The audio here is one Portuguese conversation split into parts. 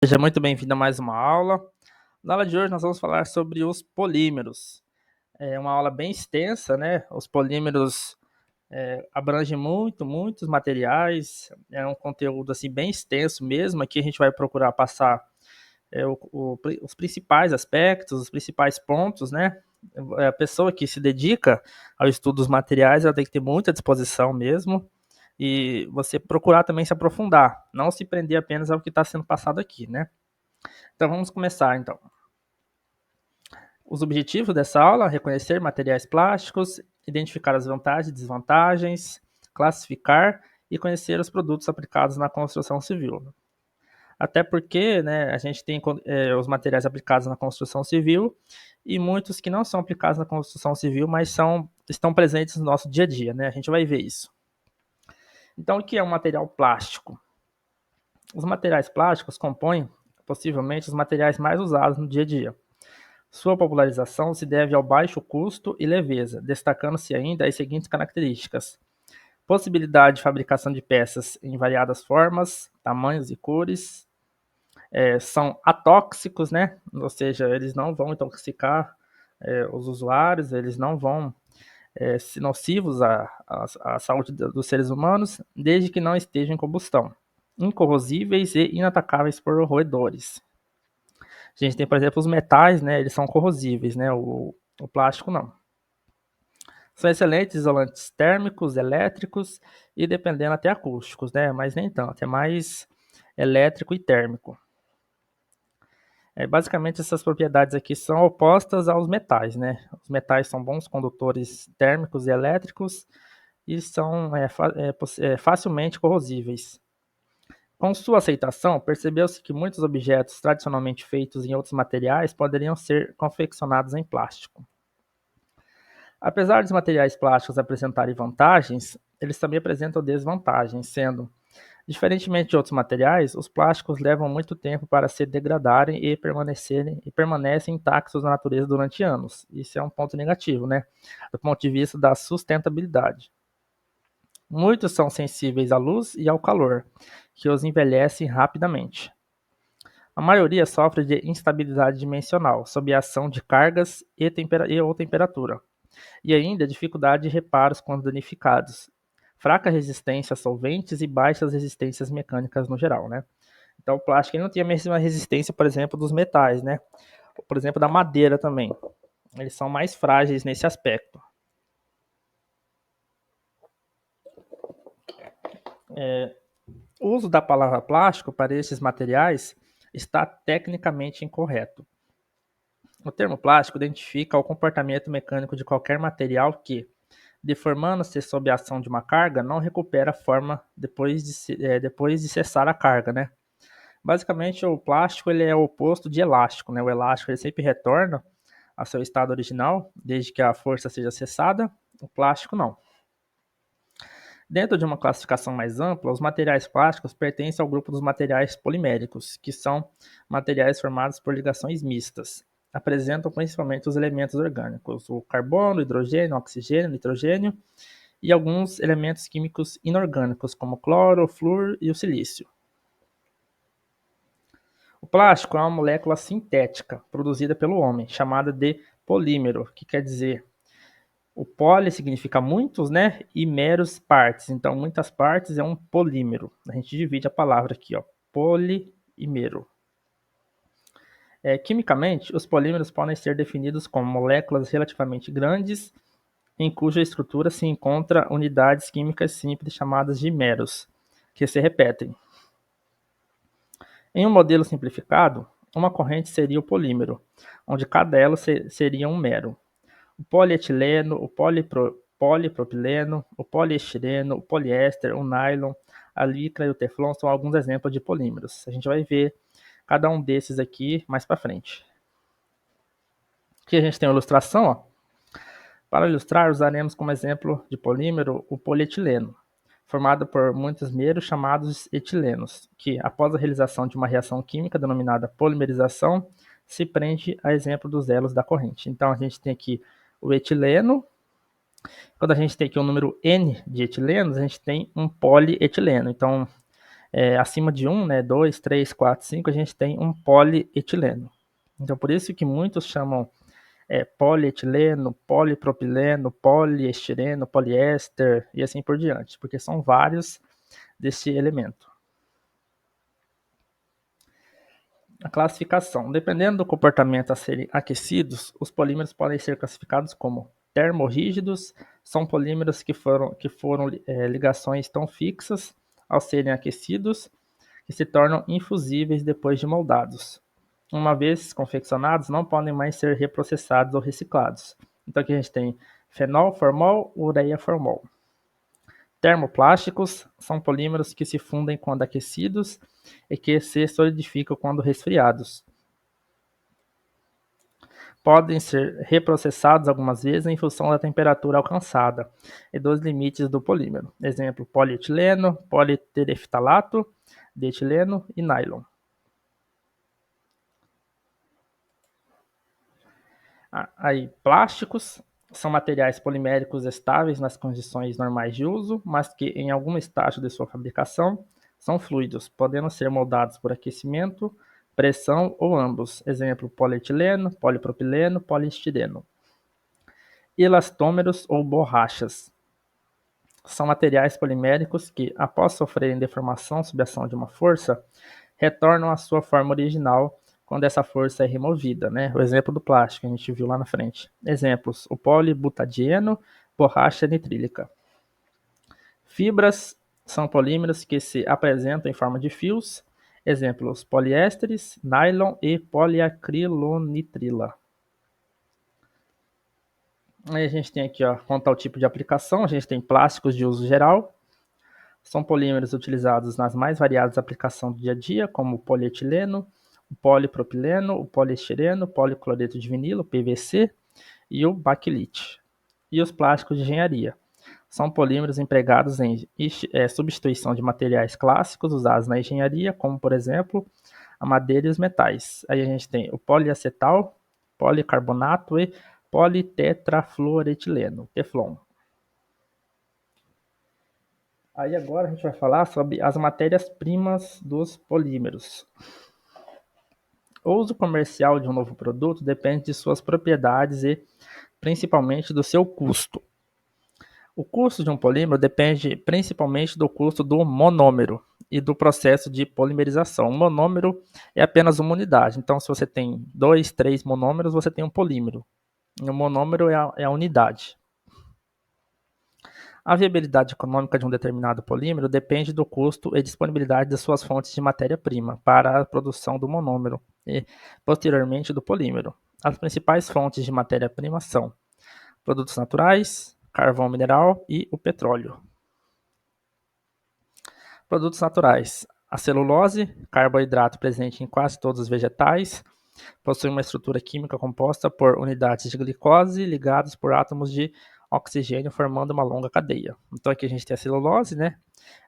Seja muito bem-vindo a mais uma aula. Na aula de hoje nós vamos falar sobre os polímeros. É uma aula bem extensa, né? Os polímeros abrangem muitos materiais. É um conteúdo assim bem extenso mesmo. Aqui a gente vai procurar passar os principais aspectos, os principais pontos, né? A pessoa que se dedica ao estudo dos materiais, ela tem que ter muita disposição mesmo. E você procurar também se aprofundar, não se prender apenas ao que está sendo passado aqui, né? Então vamos começar então. Os objetivos dessa aula: reconhecer materiais plásticos, identificar as vantagens e desvantagens, classificar e conhecer os produtos aplicados na construção civil. Até porque, né, a gente tem os materiais aplicados na construção civil e muitos que não são aplicados na construção civil, mas estão presentes no nosso dia a dia, né? A gente vai ver isso. Então, o que é um material plástico? Os materiais plásticos compõem, possivelmente, os materiais mais usados no dia a dia. Sua popularização se deve ao baixo custo e leveza, destacando-se ainda as seguintes características: possibilidade de fabricação de peças em variadas formas, tamanhos e cores, são atóxicos, né? Ou seja, eles não vão intoxicar os usuários, eles não vão ser nocivos à saúde dos seres humanos, desde que não estejam em combustão, incorrosíveis e inatacáveis por roedores. A gente tem, por exemplo, os metais, né? Eles são corrosíveis, né? O plástico não. São excelentes isolantes térmicos, elétricos e, dependendo, até acústicos, né? Mas nem tanto, é mais elétrico e térmico. Basicamente, essas propriedades aqui são opostas aos metais, né? Os metais são bons condutores térmicos e elétricos e são facilmente corrosíveis. Com sua aceitação, percebeu-se que muitos objetos tradicionalmente feitos em outros materiais poderiam ser confeccionados em plástico. Apesar dos materiais plásticos apresentarem vantagens, eles também apresentam desvantagens, sendo, diferentemente de outros materiais, os plásticos levam muito tempo para se degradarem e permanecem intactos na natureza durante anos. Isso é um ponto negativo, né? Do ponto de vista da sustentabilidade. Muitos são sensíveis à luz e ao calor, que os envelhecem rapidamente. A maioria sofre de instabilidade dimensional, sob a ação de cargas ou temperatura, e ainda dificuldade de reparos quando danificados, fraca resistência a solventes e baixas resistências mecânicas no geral, né? Então o plástico ele não tem a mesma resistência, por exemplo, dos metais, né? Por exemplo, da madeira também. Eles são mais frágeis nesse aspecto. O uso da palavra plástico para esses materiais está tecnicamente incorreto. O termo plástico identifica o comportamento mecânico de qualquer material que, deformando-se sob a ação de uma carga, não recupera a forma depois de cessar a carga, né? Basicamente, o plástico ele é o oposto de elástico, né? O elástico ele sempre retorna ao seu estado original, desde que a força seja cessada. O plástico não. Dentro de uma classificação mais ampla, os materiais plásticos pertencem ao grupo dos materiais poliméricos, que são materiais formados por ligações mistas. Apresentam principalmente os elementos orgânicos, o carbono, o hidrogênio, o oxigênio, o nitrogênio e alguns elementos químicos inorgânicos, como o cloro, o flúor e o silício. O plástico é uma molécula sintética produzida pelo homem, chamada de polímero, que quer dizer o poli significa muitos, né? E meros partes. Então, muitas partes é um polímero. A gente divide a palavra aqui, ó. Polímero. Quimicamente, os polímeros podem ser definidos como moléculas relativamente grandes, em cuja estrutura se encontram unidades químicas simples chamadas de meros, que se repetem. Em um modelo simplificado, uma corrente seria o polímero, onde cada elo seria um mero. O polietileno, o polipropileno, o poliestireno, o poliéster, o nylon, a licra e o teflon são alguns exemplos de polímeros. A gente vai ver cada um desses aqui mais para frente. Aqui a gente tem a ilustração. Ó. Para ilustrar, usaremos como exemplo de polímero o polietileno, formado por muitos meros chamados etilenos, que, após a realização de uma reação química denominada polimerização, se prende a exemplo dos elos da corrente. Então, a gente tem aqui o etileno. Quando a gente tem aqui um número N de etilenos, a gente tem um polietileno. Então, acima de 1, né, 2, 3, 4, 5, a gente tem um polietileno. Então, por isso que muitos chamam polietileno, polipropileno, poliestireno, poliéster e assim por diante, porque são vários desse elemento. A classificação. Dependendo do comportamento a serem aquecidos, os polímeros podem ser classificados como termorrígidos, são polímeros que foram ligações tão fixas ao serem aquecidos que se tornam infusíveis depois de moldados. Uma vez confeccionados, não podem mais ser reprocessados ou reciclados. Então aqui a gente tem fenol, formol, ureia, formol. Termoplásticos são polímeros que se fundem quando aquecidos e que se solidificam quando resfriados. Podem ser reprocessados algumas vezes em função da temperatura alcançada e dos limites do polímero. Exemplo, polietileno, politereftalato, dietileno e nylon. Aí, plásticos são materiais poliméricos estáveis nas condições normais de uso, mas que em algum estágio de sua fabricação são fluidos, podendo ser moldados por aquecimento, pressão ou ambos. Exemplo, polietileno, polipropileno, poliestireno. Elastômeros ou borrachas são materiais poliméricos que, após sofrerem deformação sob a ação de uma força, retornam à sua forma original quando essa força é removida, né? O exemplo do plástico, a gente viu lá na frente. Exemplos, o polibutadieno, borracha nitrílica. Fibras são polímeros que se apresentam em forma de fios. Exemplos, poliésteres, nylon e poliacrilonitrila. Aí a gente tem aqui, ó, quanto ao tipo de aplicação, a gente tem plásticos de uso geral. São polímeros utilizados nas mais variadas aplicações do dia a dia, como o polietileno, o polipropileno, o poliestireno, o policloreto de vinilo, PVC, e o baquelite. E os plásticos de engenharia. São polímeros empregados em substituição de materiais clássicos usados na engenharia, como, por exemplo, a madeira e os metais. Aí a gente tem o poliacetal, policarbonato e politetrafluoretileno, Teflon. Aí agora a gente vai falar sobre as matérias-primas dos polímeros. O uso comercial de um novo produto depende de suas propriedades e, principalmente, do seu custo. O custo de um polímero depende principalmente do custo do monômero e do processo de polimerização. O monômero é apenas uma unidade. Então, se você tem 2, 3 monômeros, você tem um polímero. E o monômero é a unidade. A viabilidade econômica de um determinado polímero depende do custo e disponibilidade das suas fontes de matéria-prima para a produção do monômero e, posteriormente, do polímero. As principais fontes de matéria-prima são produtos naturais, carvão mineral e o petróleo. Produtos naturais. A celulose, carboidrato presente em quase todos os vegetais, possui uma estrutura química composta por unidades de glicose ligadas por átomos de oxigênio, formando uma longa cadeia. Então aqui a gente tem a celulose, né?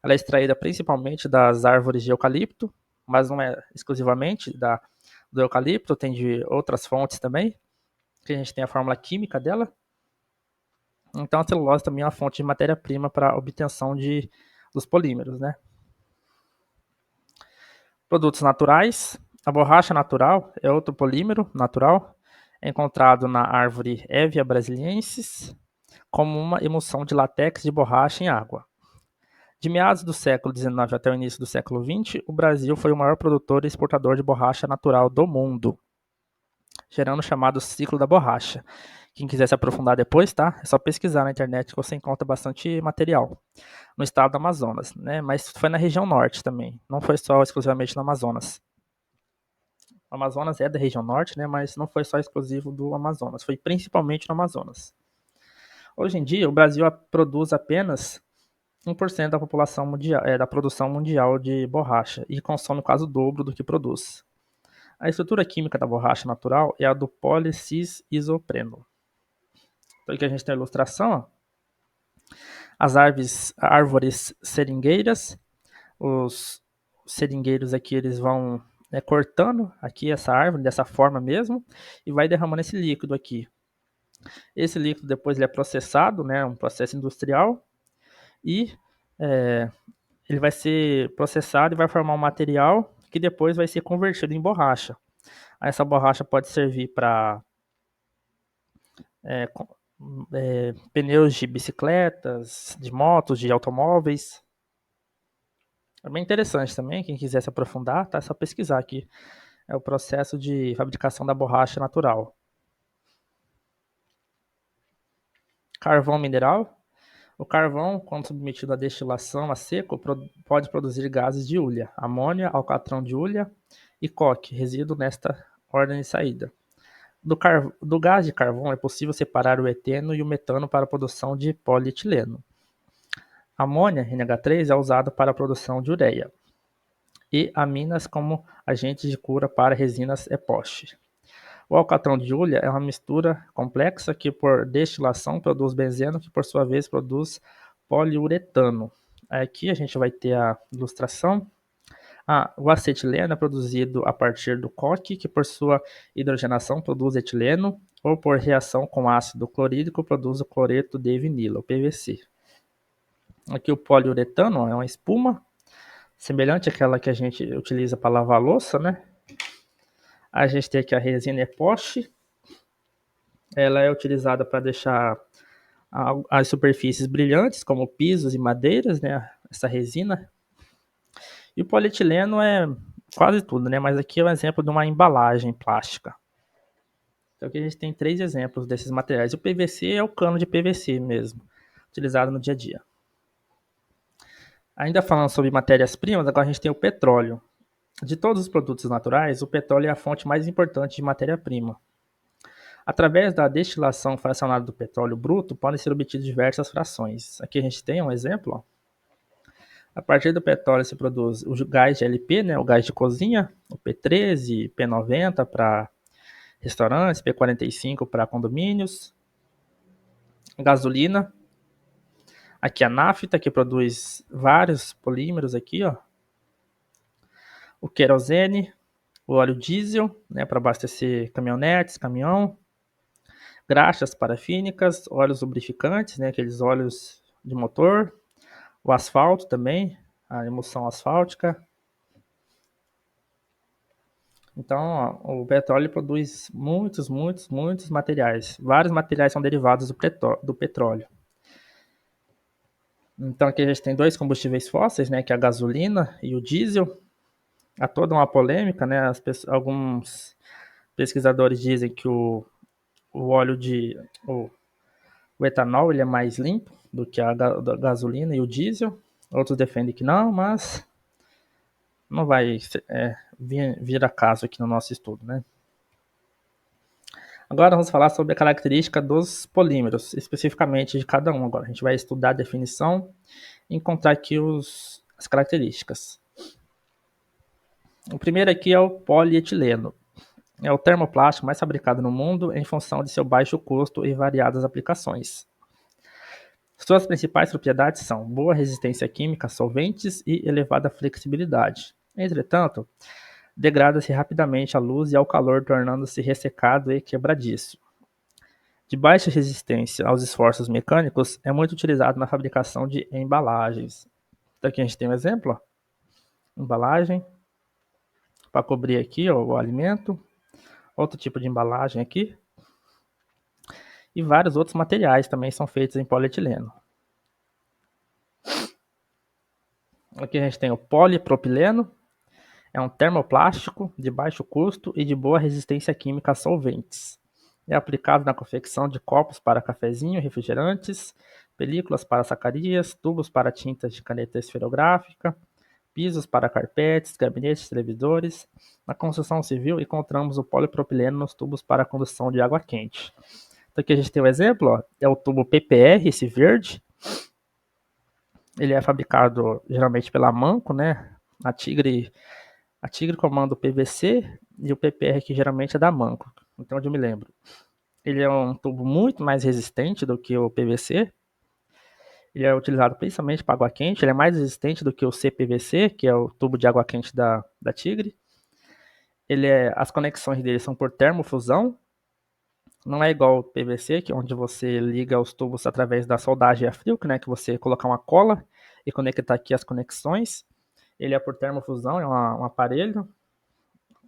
Ela é extraída principalmente das árvores de eucalipto, mas não é exclusivamente do eucalipto, tem de outras fontes também, que a gente tem a fórmula química dela. Então a celulose também é uma fonte de matéria-prima para a obtenção dos polímeros, né? Produtos naturais. A borracha natural é outro polímero natural, encontrado na árvore Hevea brasiliensis, como uma emulsão de látex de borracha em água. De meados do século XIX até o início do século XX, o Brasil foi o maior produtor e exportador de borracha natural do mundo, gerando o chamado ciclo da borracha. Quem quiser se aprofundar depois, tá? É só pesquisar na internet que você encontra bastante material no estado do Amazonas, né? Mas foi na região norte também, não foi só exclusivamente no Amazonas. O Amazonas é da região norte, né? Mas não foi só exclusivo do Amazonas, foi principalmente no Amazonas. Hoje em dia, o Brasil produz apenas 1% da população mundial, da produção mundial de borracha e consome quase o dobro do que produz. A estrutura química da borracha natural é a do policis-isopreno. Então aqui a gente tem a ilustração, ó. As árvores seringueiras, os seringueiros aqui eles vão cortando aqui essa árvore dessa forma mesmo e vai derramando esse líquido aqui. Esse líquido depois ele é processado, né, um processo industrial, e ele vai ser processado e vai formar um material que depois vai ser convertido em borracha. Aí essa borracha pode servir para pneus de bicicletas, de motos, de automóveis. É bem interessante também, quem quiser se aprofundar, tá? É só pesquisar aqui. É o processo de fabricação da borracha natural. Carvão mineral. O carvão, quando submetido à destilação a seco, pode produzir gases de hulha, amônia, alcatrão de hulha e coque, resíduo nesta ordem de saída. Do gás de carvão é possível separar o eteno e o metano para a produção de polietileno. A amônia, NH3, é usado para a produção de ureia. E aminas como agente de cura para resinas epoxi. O alcatrão de hulha é uma mistura complexa que, por destilação, produz benzeno, que por sua vez produz poliuretano. Aqui a gente vai ter a ilustração. O acetileno é produzido a partir do coque, que por sua hidrogenação produz etileno, ou por reação com ácido clorídrico produz o cloreto de vinilo, o PVC. Aqui o poliuretano é uma espuma, semelhante àquela que a gente utiliza para lavar a louça, né? A gente tem aqui a resina epoxi. Ela é utilizada para deixar as superfícies brilhantes, como pisos e madeiras, né? Essa resina. E o polietileno é quase tudo, né? Mas aqui é um exemplo de uma embalagem plástica. Então aqui a gente tem 3 exemplos desses materiais. O PVC é o cano de PVC mesmo, utilizado no dia a dia. Ainda falando sobre matérias-primas, agora a gente tem o petróleo. De todos os produtos naturais, o petróleo é a fonte mais importante de matéria-prima. Através da destilação fracionada do petróleo bruto, podem ser obtidas diversas frações. Aqui a gente tem um exemplo. Ó. A partir do petróleo se produz o gás de LP, né, o gás de cozinha, o P13, P90 para restaurantes, P45 para condomínios, gasolina. Aqui a nafta, que produz vários polímeros aqui, ó. O querosene, o óleo diesel, né, para abastecer caminhonetes, caminhão. Graxas parafínicas, óleos lubrificantes, né, aqueles óleos de motor. O asfalto também, a emulsão asfáltica. Então, ó, o petróleo produz muitos materiais. Vários materiais são derivados do petróleo. Então, aqui a gente tem 2 combustíveis fósseis, né, que é a gasolina e o diesel. Há toda uma polêmica, né? Alguns pesquisadores dizem que o óleo o etanol ele é mais limpo do que a gasolina e o diesel. Outros defendem que não, mas não vai vir a caso aqui no nosso estudo, né? Agora vamos falar sobre a característica dos polímeros, especificamente de cada um. Agora a gente vai estudar a definição e encontrar aqui as características. O primeiro aqui é o polietileno. É o termoplástico mais fabricado no mundo em função de seu baixo custo e variadas aplicações. Suas principais propriedades são boa resistência química a solventes e elevada flexibilidade. Entretanto, degrada-se rapidamente à luz e ao calor, tornando-se ressecado e quebradiço. De baixa resistência aos esforços mecânicos, é muito utilizado na fabricação de embalagens. Então aqui a gente tem um exemplo, ó. Embalagem, para cobrir aqui ó, o alimento. Outro tipo de embalagem aqui. E vários outros materiais também são feitos em polietileno. Aqui a gente tem o polipropileno, é um termoplástico de baixo custo e de boa resistência química a solventes. É aplicado na confecção de copos para cafezinho, refrigerantes, películas para sacarias, tubos para tintas de caneta esferográfica, pisos para carpetes, gabinetes, televisores. Na construção civil encontramos o polipropileno nos tubos para a condução de água quente. Então aqui a gente tem um exemplo, ó, é o tubo PPR, esse verde. Ele é fabricado geralmente pela Manco, né? A Tigre comanda o PVC e o PPR que geralmente é da Manco, então onde eu me lembro. Ele é um tubo muito mais resistente do que o PVC. Ele é utilizado principalmente para água quente. Ele é mais resistente do que o CPVC, que é o tubo de água quente da Tigre. As conexões dele são por termofusão. Não é igual o PVC, que é onde você liga os tubos através da soldagem a frio, né, que você colocar uma cola e conectar aqui as conexões. Ele é por termofusão, é um aparelho.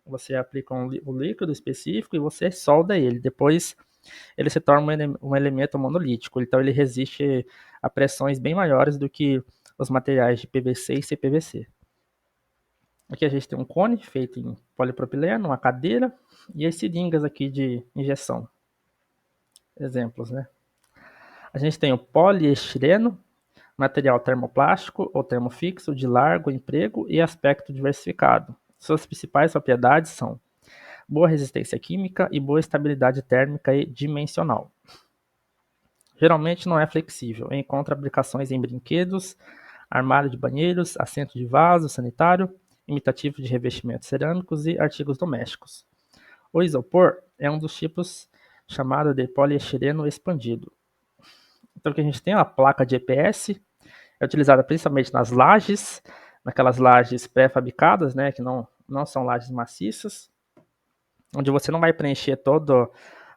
Você aplica um líquido específico e você solda ele. Depois ele se torna um elemento monolítico. Então ele resiste a pressões bem maiores do que os materiais de PVC e CPVC. Aqui a gente tem um cone feito em polipropileno, uma cadeira e as seringas aqui de injeção. Exemplos, né? A gente tem o poliestireno, material termoplástico ou termofixo de largo emprego e aspecto diversificado. Suas principais propriedades são boa resistência química e boa estabilidade térmica e dimensional. Geralmente não é flexível, encontra aplicações em brinquedos, armário de banheiros, assento de vaso sanitário, imitativo de revestimentos cerâmicos e artigos domésticos. O isopor é um dos tipos chamado de poliestireno expandido. Então, o que a gente tem é uma placa de EPS, é utilizada principalmente nas lajes, naquelas lajes pré-fabricadas, né, que não são lajes maciças, onde você não vai preencher toda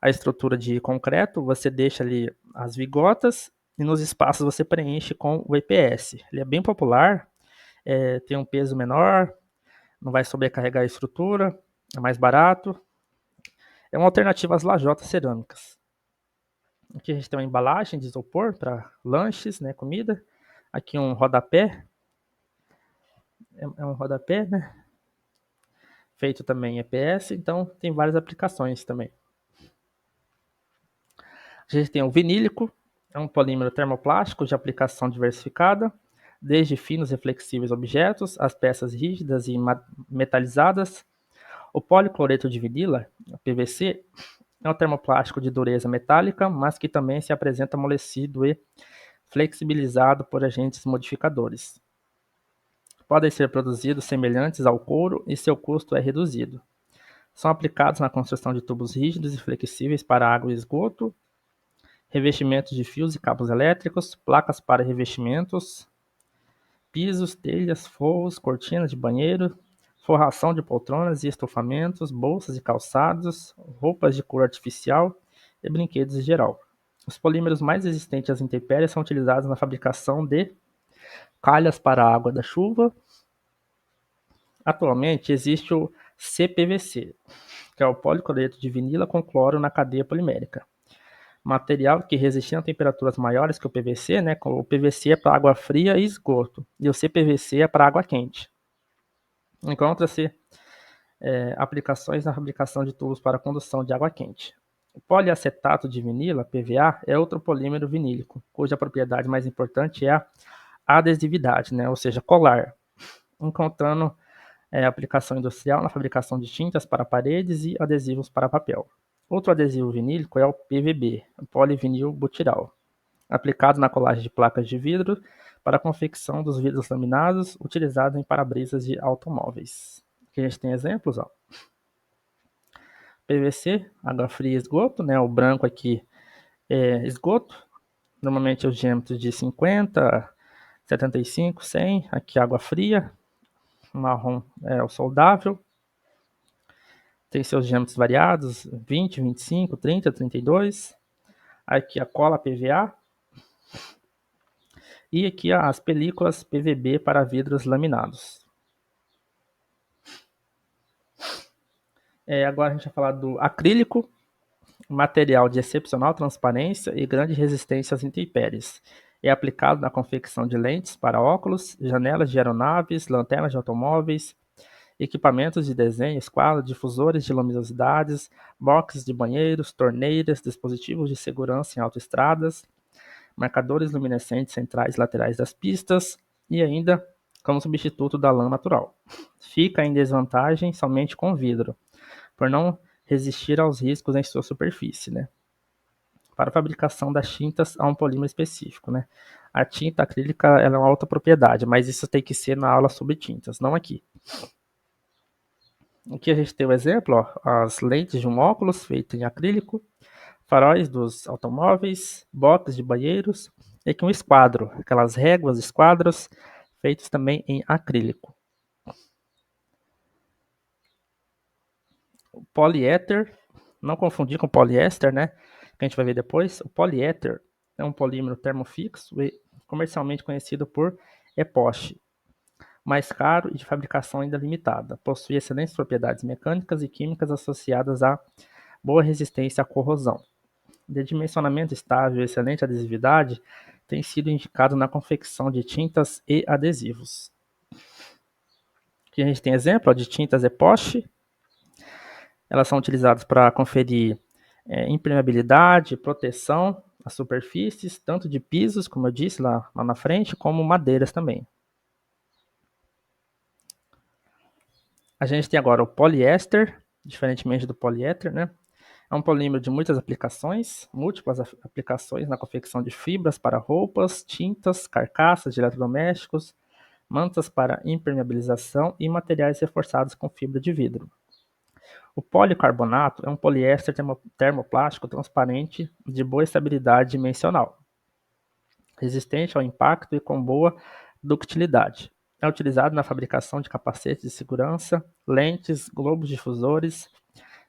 a estrutura de concreto, você deixa ali as vigotas e nos espaços você preenche com o EPS. Ele é bem popular, tem um peso menor, não vai sobrecarregar a estrutura, é mais barato. É uma alternativa às lajotas cerâmicas. Aqui a gente tem uma embalagem de isopor para lanches, né, comida. Aqui um rodapé, é um rodapé, né? Feito também em EPS, então tem várias aplicações também. A gente tem o vinílico, é um polímero termoplástico de aplicação diversificada, desde finos e flexíveis objetos, as peças rígidas e metalizadas. O policloreto de vinila, PVC, é um termoplástico de dureza metálica, mas que também se apresenta amolecido e flexibilizado por agentes modificadores. Podem ser produzidos semelhantes ao couro e seu custo é reduzido. São aplicados na construção de tubos rígidos e flexíveis para água e esgoto, revestimentos de fios e cabos elétricos, placas para revestimentos, pisos, telhas, forros, cortinas de banheiro, forração de poltronas e estofamentos, bolsas e calçados, roupas de cor artificial e brinquedos em geral. Os polímeros mais resistentes às intempéries são utilizados na fabricação de calhas para a água da chuva. Atualmente existe o CPVC, que é o policloreto de vinila com cloro na cadeia polimérica. Material que resiste a temperaturas maiores que o PVC, né? O PVC é para água fria e esgoto, e o CPVC é para água quente. Encontra-se aplicações na fabricação de tubos para condução de água quente. O poliacetato de vinila, PVA, é outro polímero vinílico, cuja propriedade mais importante é a adesividade, né? Ou seja, colar, encontrando aplicação industrial na fabricação de tintas para paredes e adesivos para papel. Outro adesivo vinílico é o PVB, o polivinil butiral, aplicado na colagem de placas de vidro para a confecção dos vidros laminados utilizados em para-brisas de automóveis. Aqui a gente tem exemplos, ó. PVC, água fria e esgoto, né? O branco aqui é esgoto, normalmente os diâmetros de 50, 75, 100, aqui água fria, o marrom é o soldável, tem seus diâmetros variados, 20, 25, 30, 32. Aqui a cola PVA. E aqui as películas PVB para vidros laminados. Agora a gente vai falar do acrílico, material de excepcional transparência e grande resistência às intempéries. É aplicado na confecção de lentes para óculos, janelas de aeronaves, lanternas de automóveis, equipamentos de desenho, esquadro, difusores de luminosidades, boxes de banheiros, torneiras, dispositivos de segurança em autoestradas, marcadores luminescentes centrais e laterais das pistas e ainda como substituto da lã natural. Fica em desvantagem somente com vidro, por não resistir aos riscos em sua superfície, né? Para a fabricação das tintas há um polímero específico, né? A tinta acrílica ela é uma outra propriedade, mas isso tem que ser na aula sobre tintas, não aqui. Aqui a gente tem o exemplo, ó, as lentes de um óculos feito em acrílico, faróis dos automóveis, boxes de banheiros, e aqui um esquadro, aquelas réguas, esquadros, feitos também em acrílico. O poliéter, não confundir com poliéster, né? Que a gente vai ver depois. O poliéter é um polímero termofixo e comercialmente conhecido por epoxi, mais caro e de fabricação ainda limitada. Possui excelentes propriedades mecânicas e químicas associadas a boa resistência à corrosão. De dimensionamento estável e excelente adesividade, tem sido indicado na confecção de tintas e adesivos. Aqui a gente tem exemplo de tintas epoxi. Elas são utilizadas para conferir impermeabilidade, proteção às superfícies, tanto de pisos, como eu disse lá na frente, como madeiras também. A gente tem agora o poliéster, diferentemente do poliéter, né? É um polímero de muitas aplicações, múltiplas aplicações na confecção de fibras para roupas, tintas, carcaças de eletrodomésticos, mantas para impermeabilização e materiais reforçados com fibra de vidro. O policarbonato é um poliéster termoplástico transparente de boa estabilidade dimensional, resistente ao impacto e com boa ductilidade. É utilizado na fabricação de capacetes de segurança, lentes, globos difusores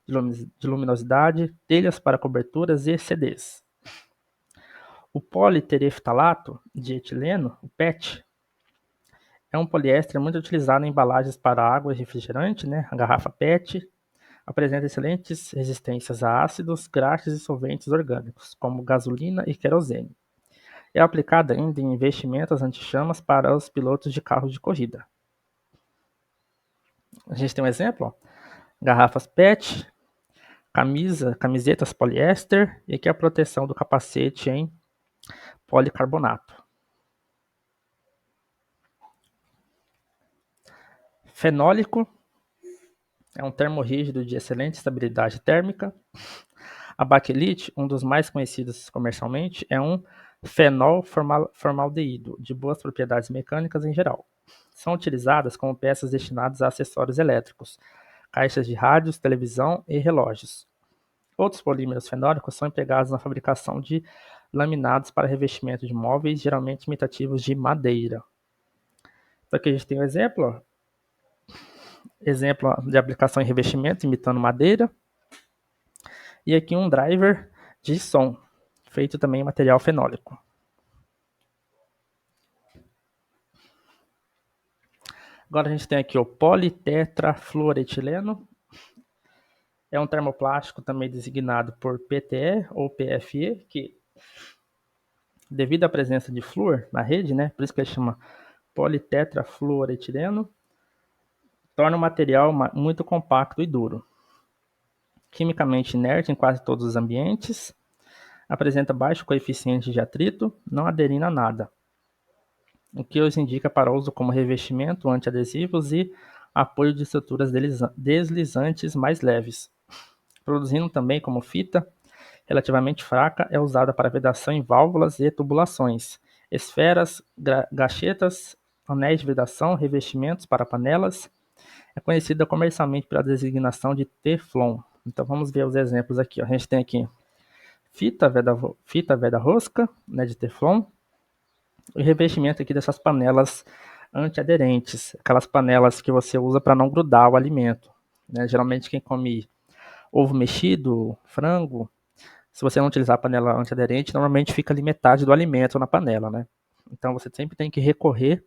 de luminosidade, telhas para coberturas e CDs. O politereftalato de etileno, o PET, é um poliéster muito utilizado em embalagens para água e refrigerante, né? A garrafa PET apresenta excelentes resistências a ácidos, graxas e solventes orgânicos, como gasolina e querosene. É aplicada ainda em vestimentas anti-chamas para os pilotos de carros de corrida. A gente tem um exemplo, ó. Garrafas PET, camisetas poliéster e aqui a proteção do capacete em policarbonato. Fenólico é um termo rígido de excelente estabilidade térmica. A baquelite, um dos mais conhecidos comercialmente, é um fenol formaldeído, de boas propriedades mecânicas em geral. São utilizadas como peças destinadas a acessórios elétricos, caixas de rádios, televisão e relógios. Outros polímeros fenólicos são empregados na fabricação de laminados para revestimento de móveis, geralmente imitativos de madeira. Então aqui a gente tem um exemplo de aplicação em revestimento imitando madeira. E aqui um driver de som, feito também em material fenólico. Agora a gente tem aqui o politetrafluoretileno. É um termoplástico também designado por PTE ou PFE, que devido à presença de flúor na rede, né, por isso que ele chama politetrafluoretileno, torna o material muito compacto e duro. Quimicamente inerte em quase todos os ambientes, apresenta baixo coeficiente de atrito, não aderindo a nada, o que os indica para uso como revestimento, antiadesivos e apoio de estruturas deslizantes mais leves. Produzindo também como fita relativamente fraca, é usada para vedação em válvulas e tubulações, esferas, gachetas, anéis de vedação, revestimentos para panelas. É conhecida comercialmente pela designação de Teflon. Então vamos ver os exemplos aqui. A gente tem aqui fita veda-rosca, né, de Teflon, o revestimento aqui dessas panelas antiaderentes, aquelas panelas que você usa para não grudar o alimento, né? Geralmente quem come ovo mexido, frango, se você não utilizar a panela antiaderente, normalmente fica ali metade do alimento na panela, né? Então você sempre tem que recorrer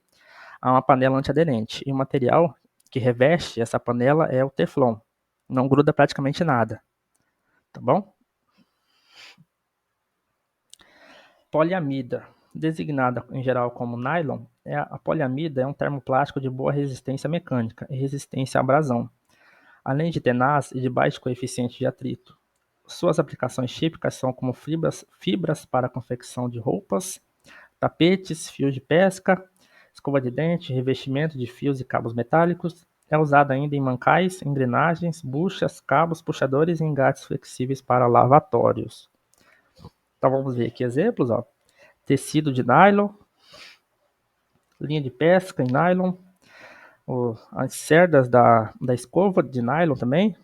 a uma panela antiaderente. E o material que reveste essa panela é o Teflon. Não gruda praticamente nada, tá bom? Poliamida, designada em geral como nylon, a poliamida é um termoplástico de boa resistência mecânica e resistência à abrasão, além de tenaz e de baixo coeficiente de atrito. Suas aplicações típicas são como fibras para a confecção de roupas, tapetes, fios de pesca, escova de dente, revestimento de fios e cabos metálicos. É usada ainda em mancais, engrenagens, buchas, cabos, puxadores e engates flexíveis para lavatórios. Então vamos ver aqui exemplos, ó. Tecido de nylon, linha de pesca em nylon, as cerdas da escova de nylon também.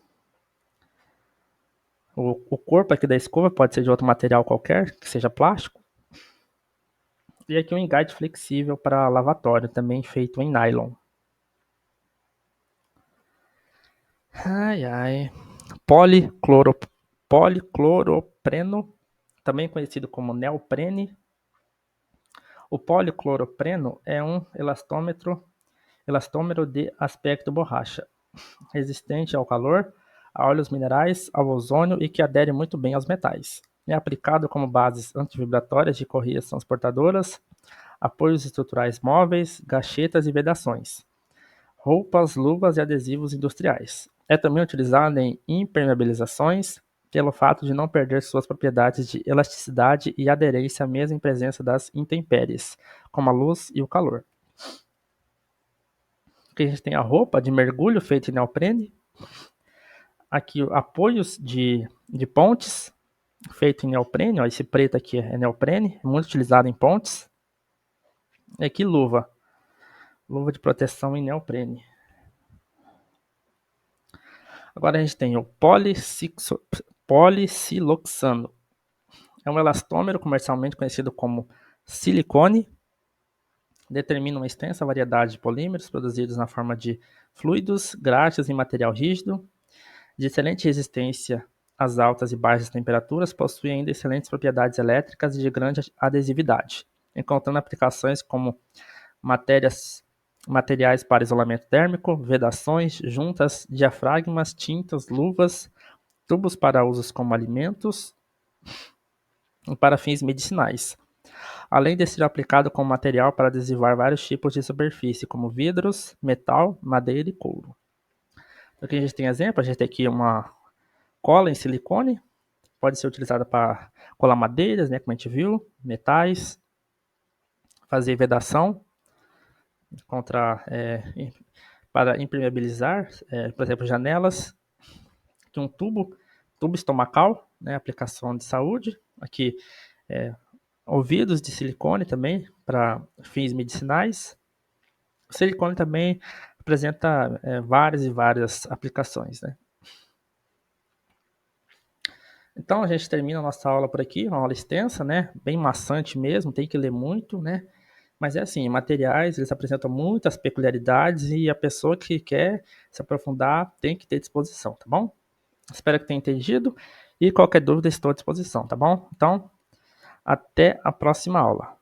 O corpo aqui da escova pode ser de outro material qualquer, que seja plástico. E aqui um engate flexível para lavatório, também feito em nylon. Ai, ai. Policloropreno, também conhecido como neoprene, O policloropreno é um elastômero de aspecto borracha, resistente ao calor, a óleos minerais, ao ozônio e que adere muito bem aos metais. É aplicado como bases antivibratórias de correias transportadoras, apoios estruturais móveis, gachetas e vedações, roupas, luvas e adesivos industriais. É também utilizado em impermeabilizações, pelo fato de não perder suas propriedades de elasticidade e aderência mesmo em presença das intempéries, como a luz e o calor. Aqui a gente tem a roupa de mergulho feita em neoprene. Aqui apoios de pontes feito em neoprene. Ó, esse preto aqui é neoprene, é muito utilizado em pontes. E aqui luva de proteção em neoprene. Agora a gente tem o policiloxano. É um elastômero comercialmente conhecido como silicone. Determina uma extensa variedade de polímeros produzidos na forma de fluidos, graxas e material rígido. De excelente resistência às altas e baixas temperaturas, possui ainda excelentes propriedades elétricas e de grande adesividade, encontrando aplicações como materiais para isolamento térmico, vedações, juntas, diafragmas, tintas, luvas, tubos para usos como alimentos e para fins medicinais, além de ser aplicado como material para adesivar vários tipos de superfície, como vidros, metal, madeira e couro. Então, aqui a gente tem exemplo, a gente tem aqui uma cola em silicone, pode ser utilizada para colar madeiras, né, como a gente viu, metais, fazer vedação para impermeabilizar, por exemplo, janelas. Aqui um tubo estomacal, né, aplicação de saúde. Aqui ouvidos de silicone também para fins medicinais. O silicone também apresenta várias e várias aplicações, né? Então a gente termina a nossa aula por aqui, uma aula extensa, né? Bem maçante mesmo, tem que ler muito, né? Mas é assim, materiais, eles apresentam muitas peculiaridades e a pessoa que quer se aprofundar tem que ter disposição, tá bom? Espero que tenha entendido e qualquer dúvida estou à disposição, tá bom? Então, até a próxima aula.